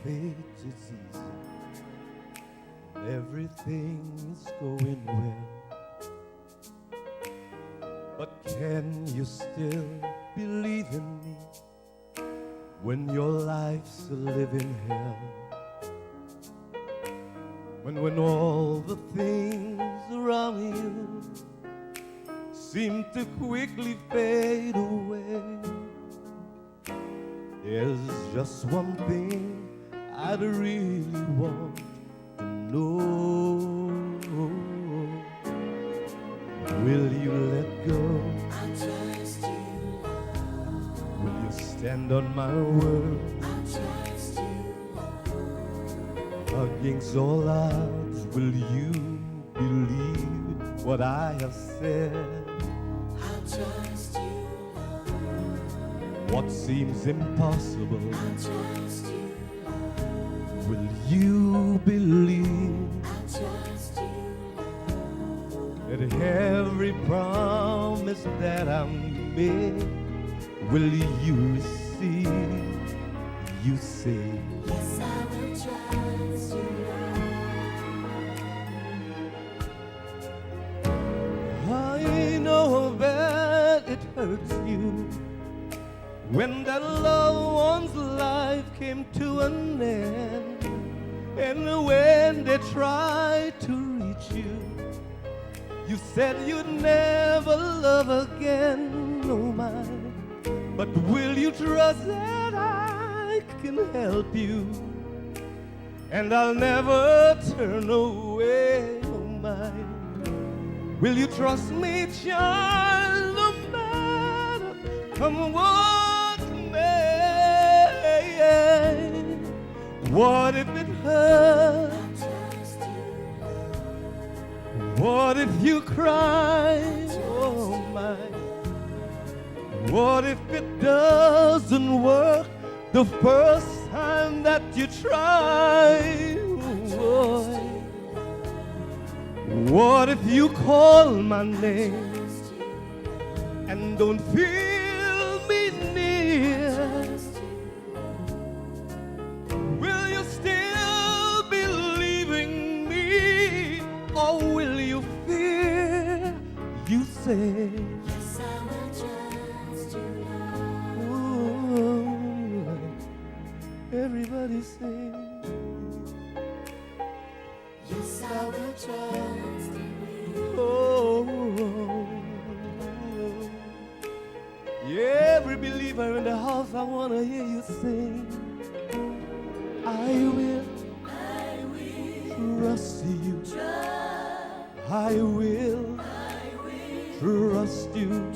fate is easy, everything is going well. But can you still believe in me when your life's a living hell? When all the things around you seem to quickly fade away, there's just one thing I'd really want to know. Will you let go? I trust you, Lord. Will you stand on my word? I trust you, Lord. Against all odds, will you believe what I have said? I trust you, Lord. What seems impossible, I trust you, Lord. will you believe I trust you, that every promise that I made, will you receive? You say, yes, I will trust you, I know that it hurts you when that loved one's life came to an end, and when they tried to reach you, you said you'd never love again, no mind. But will you trust that I can help you, and I'll never turn away, no mind. Will you trust me, child, no matter come what may? What if it hurts? I trust you, What if you cry? Oh my. What if it doesn't work the first time that you try? Oh, what if you call my name and don't feel me near? Will you still believe in me, or will you fear? You say, yes, I will trust you, oh, everybody sing. yes, I will trust you. Oh, yeah, every believer in the house, I want to hear you sing. I will trust you. I will trust you.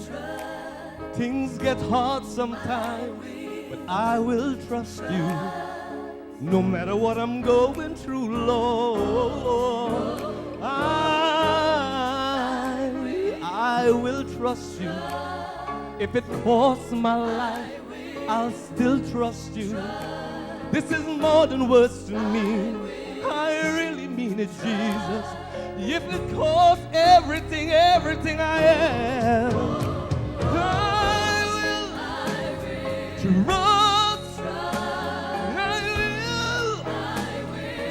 Things get hard sometimes, but I will trust you. No matter what I'm going through, Lord, I will trust you. If it costs my life, I'll still trust you. This is more than words to me. I really mean it, Jesus. If it costs everything, everything I am, I will trust. I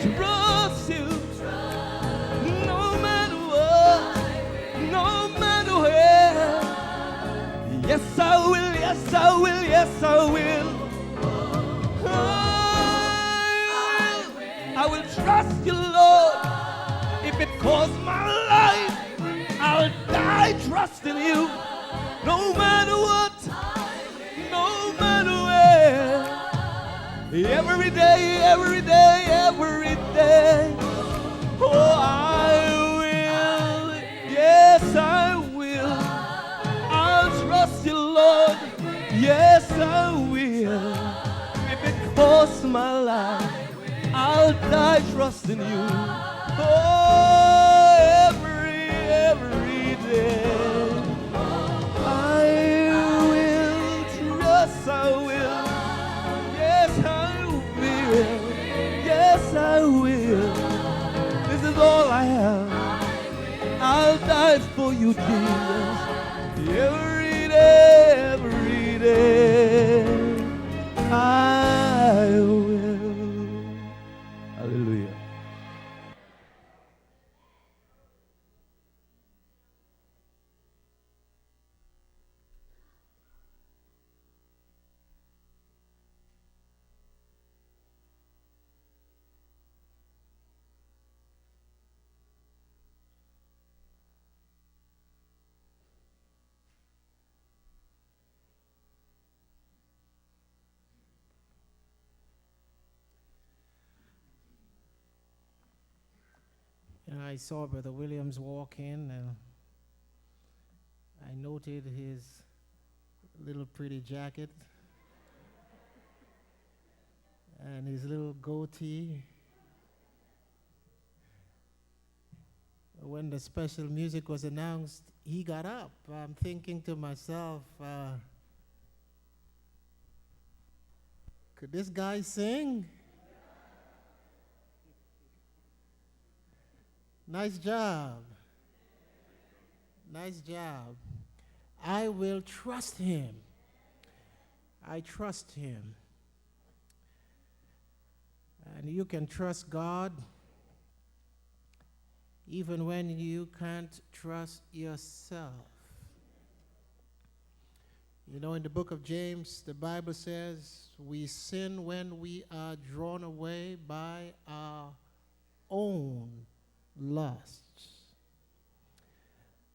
will trust you. No matter what, no matter where. Yes, I will, yes, I will, yes, I will. I will trust you, Lord. If it costs my life, I'll die trusting you. No matter what, no matter where. Every day, every day, every day. Oh, I will. Yes, I will. I'll trust you, Lord. Yes, I will. If it costs my life, I'll die trusting you. Oh, every day. I will trust, I will. Yes, I will. Yes, I will. This is all I have. I'll die for you, Jesus. Every day, every day. I will. I saw Brother Williams walk in, and I noted his little pretty jacket and his little goatee. When the special music was announced, he got up. I'm thinking to myself, could this guy sing? Nice job. Nice job. I will trust him. I trust him. And you can trust God even when you can't trust yourself. You know, in the book of James, the Bible says, we sin when we are drawn away by our own lusts.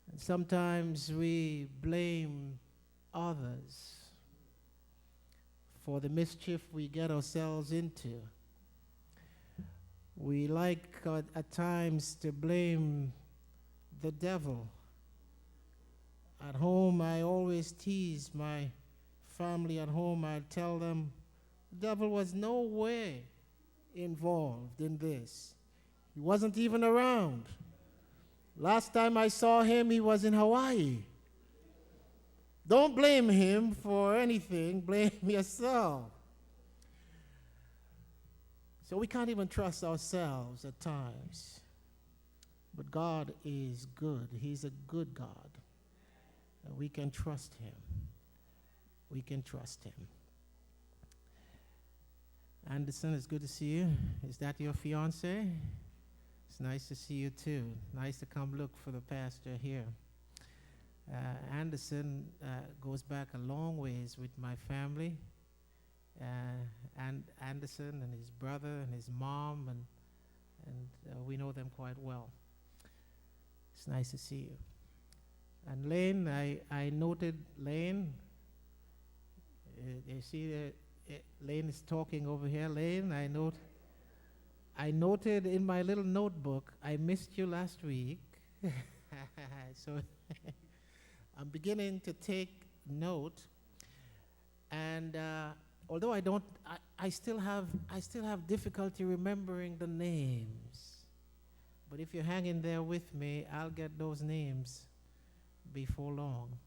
And sometimes we blame others for the mischief we get ourselves into. We like at times to blame the devil. At home, I always tease my family at home. I tell them, the devil was no way involved in this. He wasn't even around. Last time I saw him, he was in Hawaii. Don't blame him for anything. Blame yourself. So we can't even trust ourselves at times. But God is good. He's a good God. And we can trust him. We can trust him. Anderson, it's good to see you. Is that your fiance? It's nice to see you too. Nice to come look for the pastor here. Anderson goes back a long ways with my family. And Anderson and his brother and his mom, and we know them quite well. It's nice to see you. And Lane, I noted Lane. You see, Lane is talking over here. Lane, I noted in my little notebook, I missed you last week. So I'm beginning to take note. And although I still have difficulty remembering the names. But if you're hanging there with me, I'll get those names before long.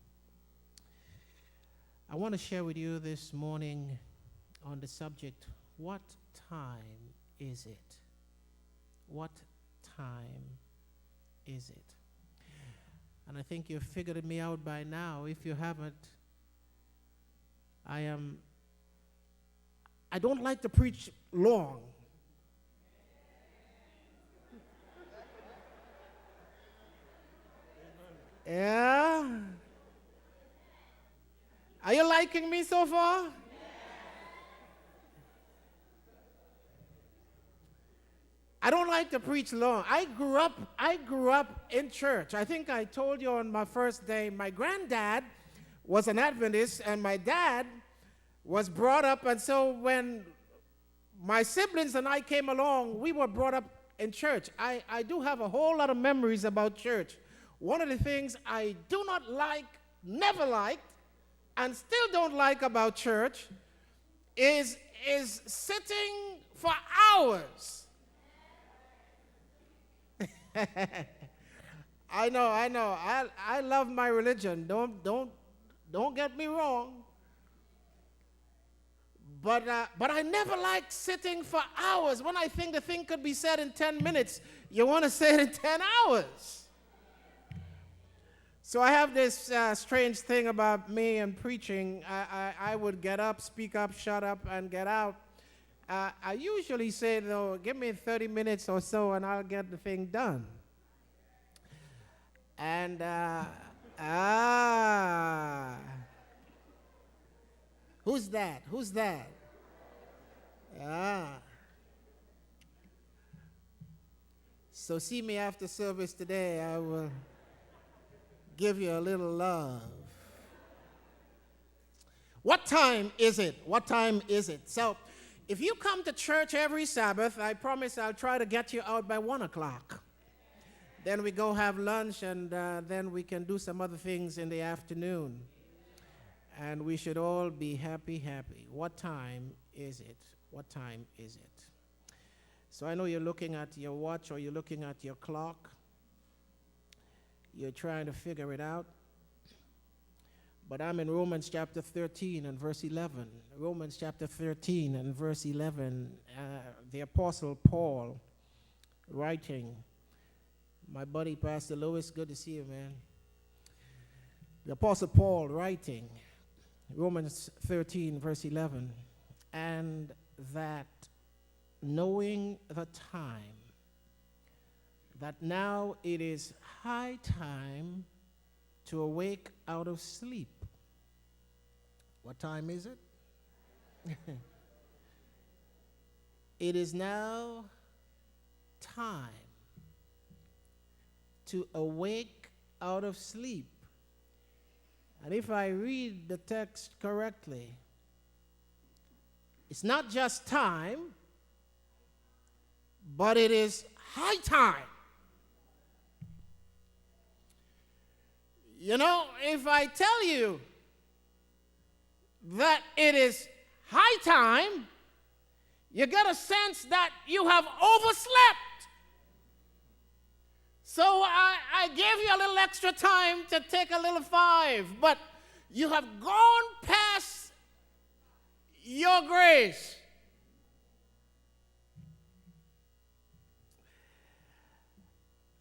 I want to share with you this morning on the subject, what time is it? What time is it? And I think you've figured me out by now. If you haven't, I don't like to preach long. Yeah? Are you liking me so far? I don't like to preach long. I grew up in church. I think I told you on my first day, my granddad was an Adventist and my dad was brought up, and so when my siblings and I came along, we were brought up in church. I do have a whole lot of memories about church. One of the things I do not like, never liked, and still don't like about church is sitting for hours. I know. I love my religion. Don't get me wrong. But I never liked sitting for hours. When I think the thing could be said in 10 minutes, you want to say it in 10 hours. So I have this strange thing about me and preaching. I would get up, speak up, shut up, and get out. I usually say, though, give me 30 minutes or so, and I'll get the thing done. And, who's that? Who's that? So see me after service today. I will give you a little love. What time is it? What time is it? So if you come to church every Sabbath, I promise I'll try to get you out by 1 o'clock. Then we go have lunch, and then we can do some other things in the afternoon. And we should all be happy, happy. What time is it? What time is it? So I know you're looking at your watch or you're looking at your clock. You're trying to figure it out. But I'm in Romans chapter 13 and verse 11. Romans chapter 13 and verse 11. The Apostle Paul writing. My buddy, Pastor Lewis, good to see you, man. The Apostle Paul writing. Romans 13 verse 11. And that knowing the time, that now it is high time to awake out of sleep. What time is it? It is now time to awake out of sleep. And if I read the text correctly, it's not just time, but it is high time. You know, if I tell you that it is high time, you get a sense that you have overslept. So I gave you a little extra time to take a little 5, but you have gone past your grace.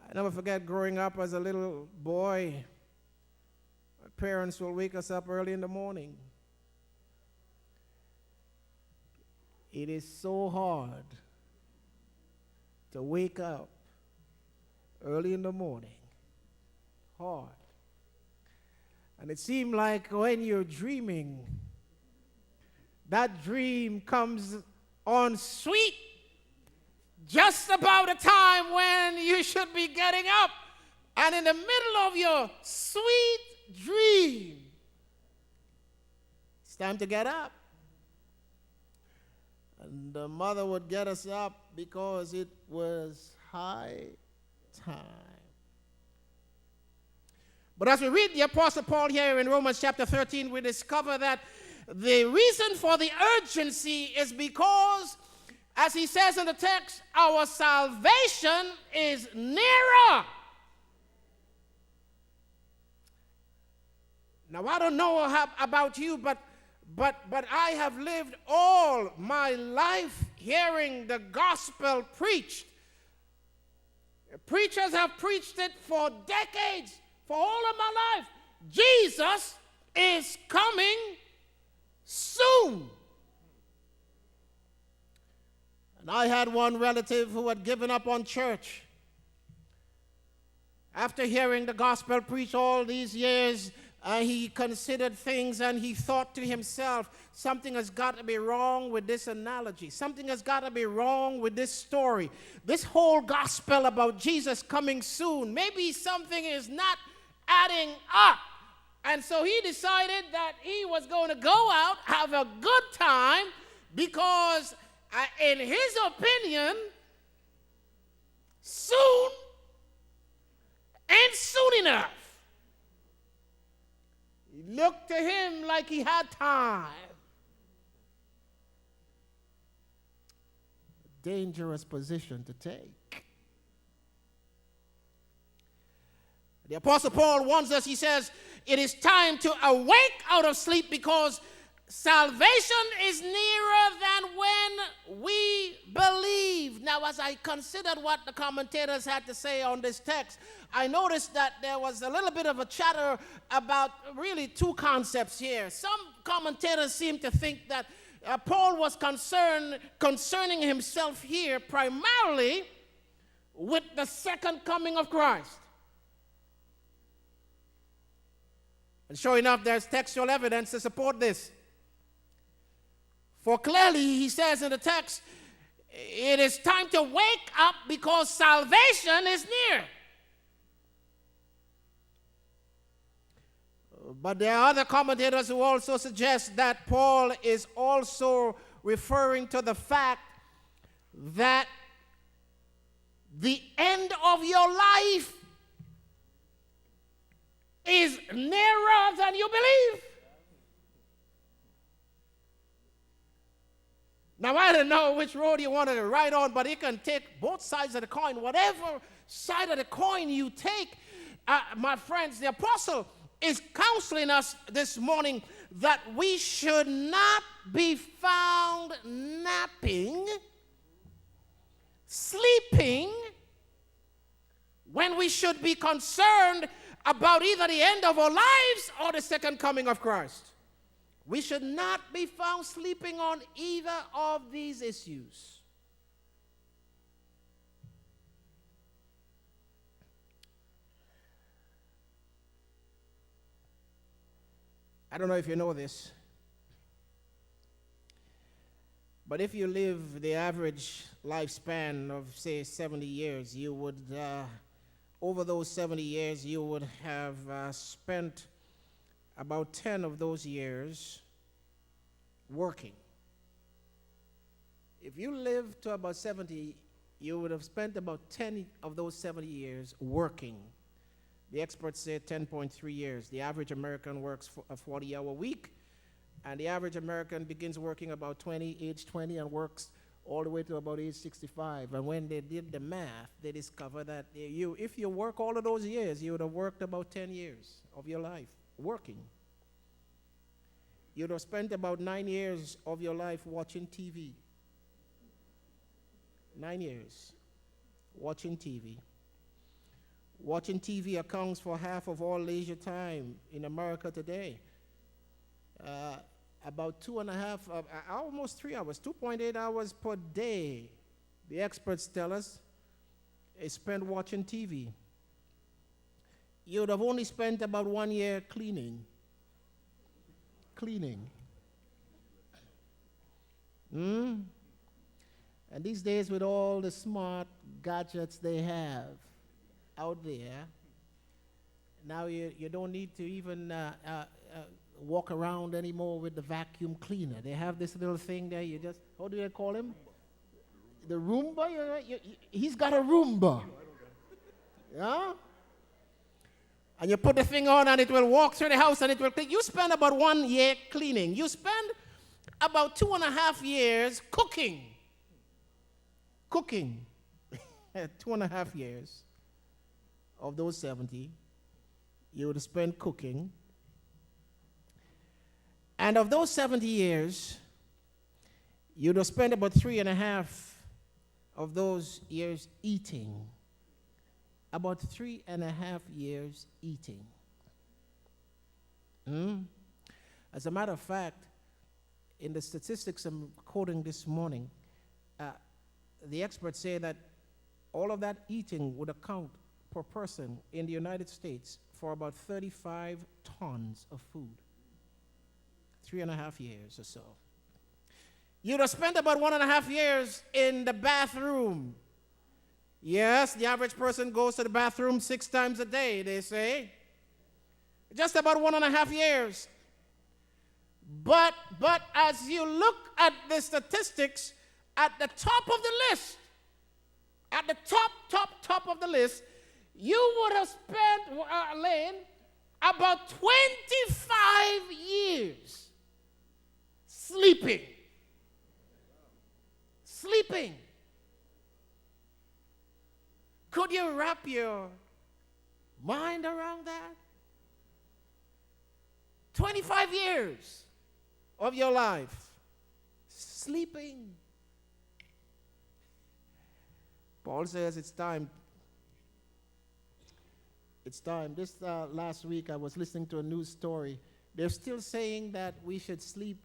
I never forget growing up as a little boy. My parents will wake us up early in the morning. It is so hard to wake up early in the morning. Hard. And it seemed like when you're dreaming, that dream comes on sweet just about the time when you should be getting up. And in the middle of your sweet dream, it's time to get up. And the mother would get us up because it was high time. But as we read the Apostle Paul here in Romans chapter 13, we discover that the reason for the urgency is because, as he says in the text, our salvation is nearer. Now, I don't know about you, but I have lived all my life hearing the gospel preached. Preachers have preached it for decades, for all of my life. Jesus is coming soon. And I had one relative who had given up on church. After hearing the gospel preached all these years, he considered things and he thought to himself, something has got to be wrong with this analogy. Something has got to be wrong with this story. This whole gospel about Jesus coming soon, maybe something is not adding up. And so he decided that he was going to go out, have a good time, because in his opinion, soon ain't soon enough. It looked to him like he had time. A dangerous position to take. The Apostle Paul warns us, he says, it is time to awake out of sleep because salvation is nearer than when we believe. Now, as I considered what the commentators had to say on this text, I noticed that there was a little bit of a chatter about really two concepts here. Some commentators seem to think that Paul was concerning himself here primarily with the second coming of Christ. And sure enough, there's textual evidence to support this. For clearly, he says in the text, it is time to wake up because salvation is near. But there are other commentators who also suggest that Paul is also referring to the fact that the end of your life is nearer than you believe. Now, I don't know which road you want to ride on, but you can take both sides of the coin. Whatever side of the coin you take, my friends, the apostle is counseling us this morning that we should not be found napping, sleeping, when we should be concerned about either the end of our lives or the second coming of Christ. We should not be found sleeping on either of these issues. I don't know if you know this, but if you live the average lifespan of, say, 70 years, you would, over those 70 years, you would have spent about 10 of those years working. If you live to about 70, you would have spent about 10 of those 70 years working. The experts say 10.3 years. The average American works a 40-hour week, and the average American begins working about age 20, and works all the way to about age 65. And when they did the math, they discovered that if you work all of those years, you would have worked about 10 years of your life working. You'd have spent about 9 years of your life watching TV. 9 years watching TV. Watching TV accounts for half of all leisure time in America today. About 2.5, almost 3 hours, 2.8 hours per day, the experts tell us, is spent watching TV. You'd have only spent about 1 year cleaning. And these days, with all the smart gadgets they have out there, now you don't need to even walk around anymore with the vacuum cleaner. They have this little thing there. You just, how do they call him? The Roomba? He's got a Roomba. Yeah? And you put the thing on and it will walk through the house and it will clean. You spend about 1 year cleaning. You spend about 2.5 years cooking. 2.5 years of those 70, you would spend cooking. And of those 70 years, you'd have spent about 3.5 of those years eating. About 3.5 years eating. As a matter of fact, in the statistics I'm quoting this morning, the experts say that all of that eating would account per person in the United States for about 35 tons of food. 3.5 years or so. You'd have spent about 1.5 years in the bathroom. Yes, the average person goes to the bathroom 6 times a day, they say. Just about 1.5 years. But as you look at the statistics, at the top of the list, at the top of the list, you would have spent, Lane, about 25 years sleeping. Sleeping. Could you wrap your mind around that? 25 years of your life sleeping. Paul says it's time. It's time. This last week I was listening to a news story. They're still saying that we should sleep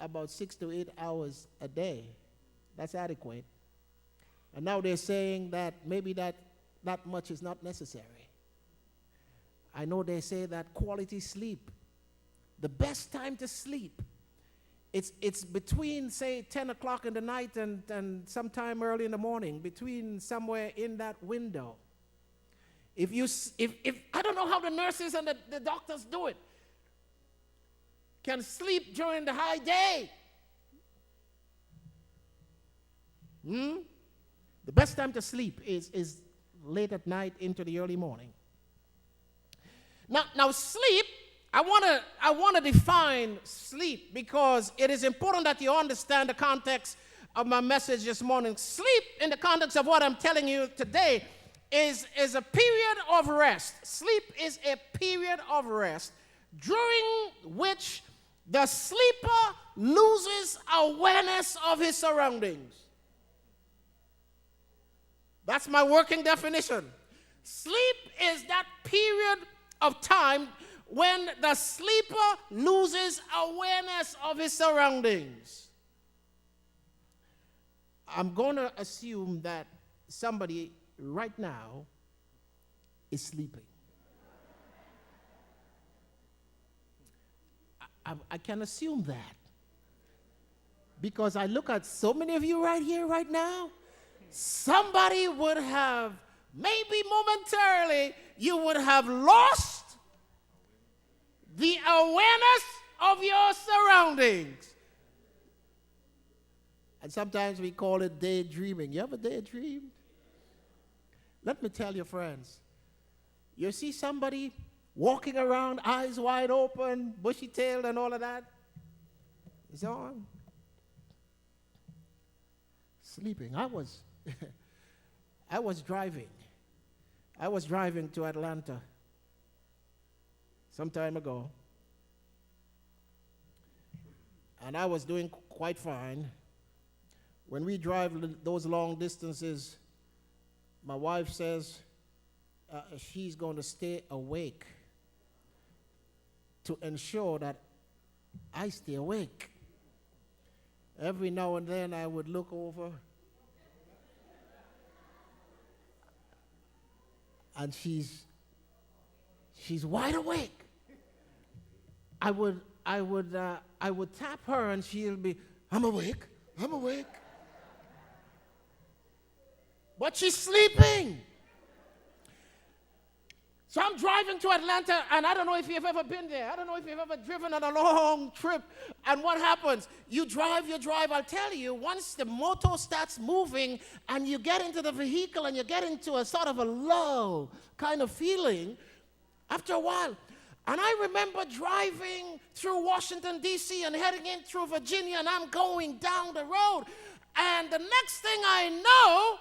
about 6 to 8 hours a day. That's adequate. And now they're saying that maybe that much is not necessary. I know they say that quality sleep, the best time to sleep, it's between, say, 10 o'clock in the night and sometime early in the morning, between somewhere in that window. If I don't know how the nurses and the doctors do it, can sleep during the high day. The best time to sleep is late at night into the early morning. Now sleep, I want to define sleep because it is important that you understand the context of my message this morning. Sleep, in the context of what I'm telling you today, is a period of rest. Sleep is a period of rest during which the sleeper loses awareness of his surroundings. That's my working definition. Sleep is that period of time when the sleeper loses awareness of his surroundings. I'm going to assume that somebody right now is sleeping. I can assume that because I look at so many of you right here, right now. Somebody would have, maybe momentarily, you would have lost the awareness of your surroundings. And sometimes we call it daydreaming. You ever daydreamed? Let me tell you, friends, you see somebody walking around, eyes wide open, bushy-tailed and all of that? It's on. Sleeping. I was driving. I was driving to Atlanta some time ago. And I was doing quite fine. When we drive those long distances, my wife says she's going to stay awake to ensure that I stay awake. Every now and then I would look over and she's wide awake. I would tap her and she'll be, I'm awake. But she's sleeping. So I'm driving to Atlanta, and I don't know if you've ever been there. I don't know if you've ever driven on a long trip. And what happens? You drive. I'll tell you, once the motor starts moving and you get into the vehicle and you get into a sort of a lull kind of feeling, after a while. And I remember driving through Washington, D.C. and heading in through Virginia, and I'm going down the road. And the next thing I know,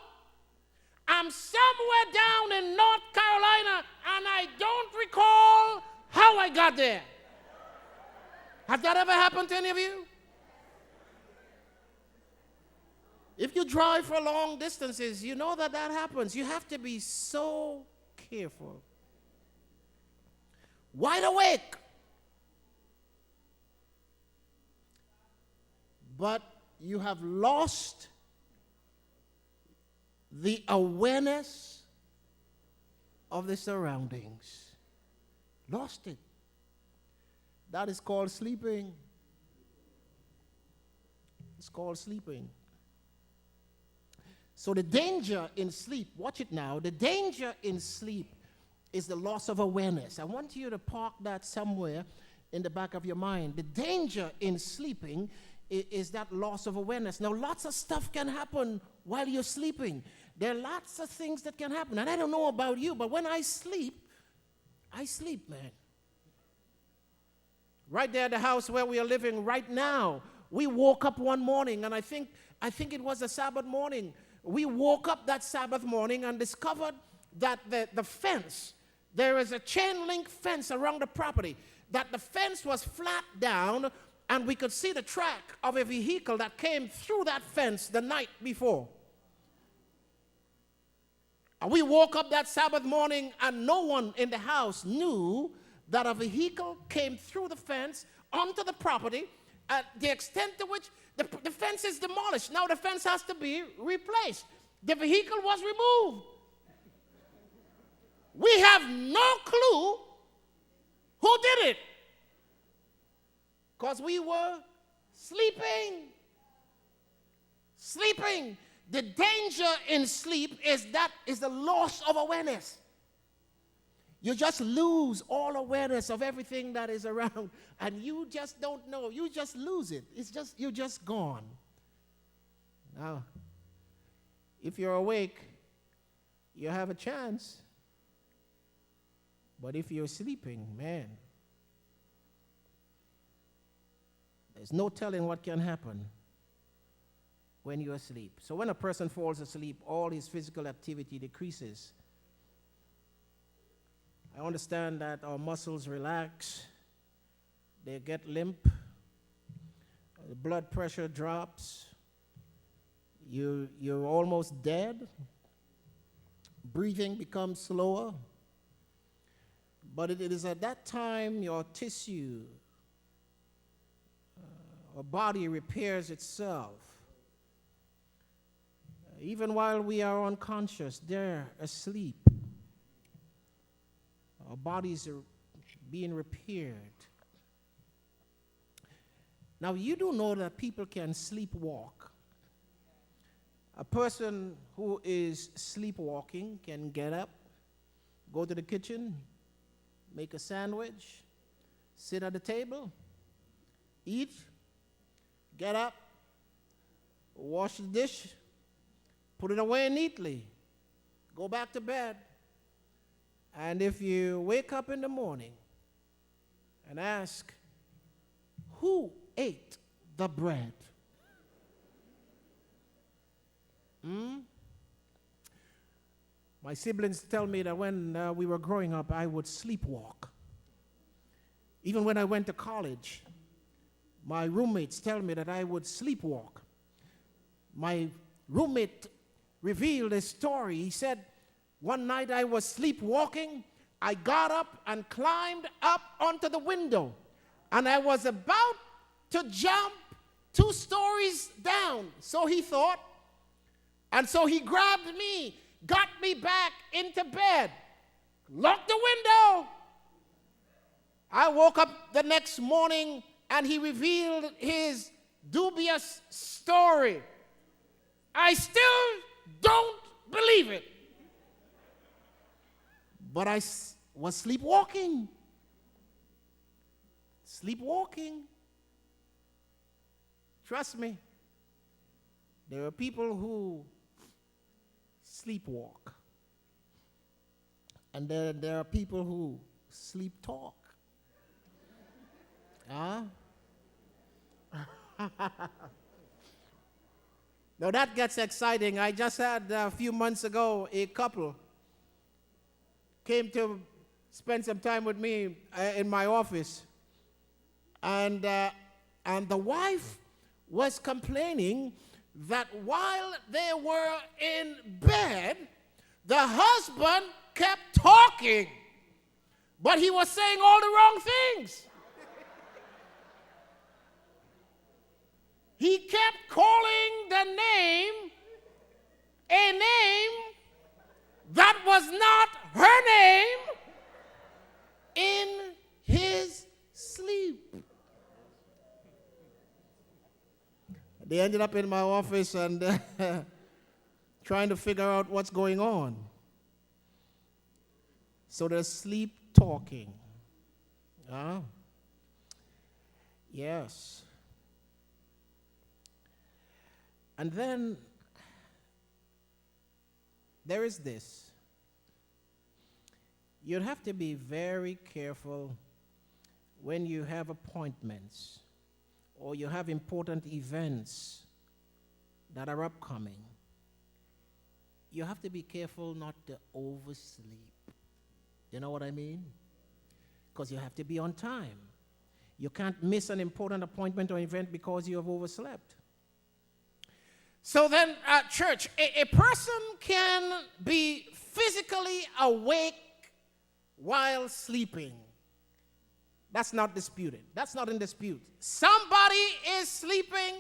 I'm somewhere down in North Carolina, and I don't recall how I got there. Has that ever happened to any of you? If you drive for long distances, you know that happens. You have to be so careful. Wide awake. But you have lost the awareness of the surroundings. Lost it. That is called sleeping. It's called sleeping. So the danger in sleep, watch it now, the danger in sleep is the loss of awareness. I want you to park that somewhere in the back of your mind. The danger in sleeping is that loss of awareness. Now, lots of stuff can happen while you're sleeping. There are lots of things that can happen. And I don't know about you, but when I sleep, man. Right there at the house where we are living right now, we woke up one morning, and I think it was a Sabbath morning. We woke up that Sabbath morning and discovered that the fence, there is a chain link fence around the property, that the fence was flat down, and we could see the track of a vehicle that came through that fence the night before. And we woke up that Sabbath morning, and no one in the house knew that a vehicle came through the fence onto the property, at the extent to which the fence is demolished. Now the fence has to be replaced. The vehicle was removed. We have no clue who did it, because we were sleeping. The danger in sleep is the loss of awareness. You just lose all awareness of everything that is around, and you just don't know. You just lose it. You're just gone. Now, if you're awake, you have a chance. But if you're sleeping, man, there's no telling what can happen when you're asleep. So when a person falls asleep, all his physical activity decreases. I understand that our muscles relax, they get limp, the blood pressure drops, you're almost dead, breathing becomes slower, but it is at that time your tissue or body repairs itself. Even while we are unconscious, they're asleep. Our bodies are being repaired. Now, you do know that people can sleepwalk. A person who is sleepwalking can get up, go to the kitchen, make a sandwich, sit at the table, eat, get up, wash the dish, put it away neatly, go back to bed. And if you wake up in the morning and ask, who ate the bread? My siblings tell me that when we were growing up, I would sleepwalk. Even when I went to college, my roommates tell me that I would sleepwalk. My roommate revealed a story. He said, one night I was sleepwalking. I got up and climbed up onto the window, and I was about to jump 2 stories down, so he thought. And so he grabbed me, got me back into bed, locked the window. I woke up the next morning, and he revealed his dubious story. I still don't believe it. But I was sleepwalking. Sleepwalking. Trust me. There are people who sleepwalk. And there are people who sleep talk. Huh? Now that gets exciting. I just had a few months ago a couple came to spend some time with me in my office. And the wife was complaining that while they were in bed, the husband kept talking, but he was saying all the wrong things. He kept calling a name that was not her name in his sleep. They ended up in my office and trying to figure out what's going on. So they're sleep talking. Yes. And then there is this. You'd have to be very careful when you have appointments or you have important events that are upcoming. You have to be careful not to oversleep. You know what I mean? Because you have to be on time. You can't miss an important appointment or event because you have overslept. So then, church, a person can be physically awake while sleeping. That's not disputed. That's not in dispute. Somebody is sleeping